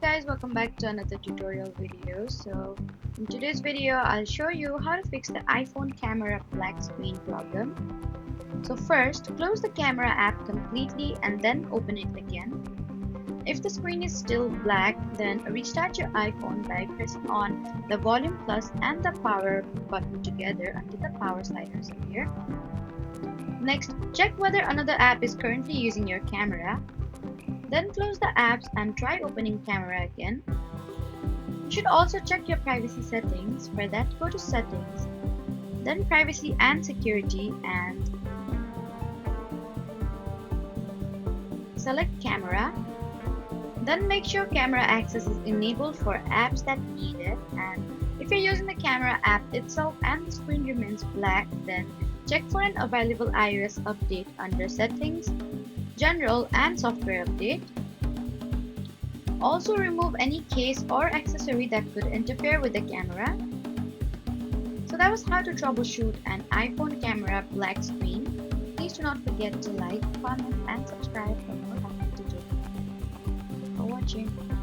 Guys, welcome back to another tutorial video. In today's video I'll show you how to fix the iPhone camera black screen problem. So first, close the camera app completely and then open it again. If the screen is still black, then restart your iPhone by pressing on the volume plus and the power button together until the power sliders appear. Next, check whether another app is currently using your camera. Then close the apps and try opening camera again. You should also check your privacy settings. For that, go to settings, then privacy and security, and select camera. Then make sure camera access is enabled for apps that need it, and if you're using the camera app itself and the screen remains black, then check for an available iOS update under settings, general and software update. Also remove any case or accessory that could interfere with the camera. So that was how to troubleshoot an iPhone camera black screen. Please do not forget to like, comment and subscribe for more helpful tutorials. Thank you for watching.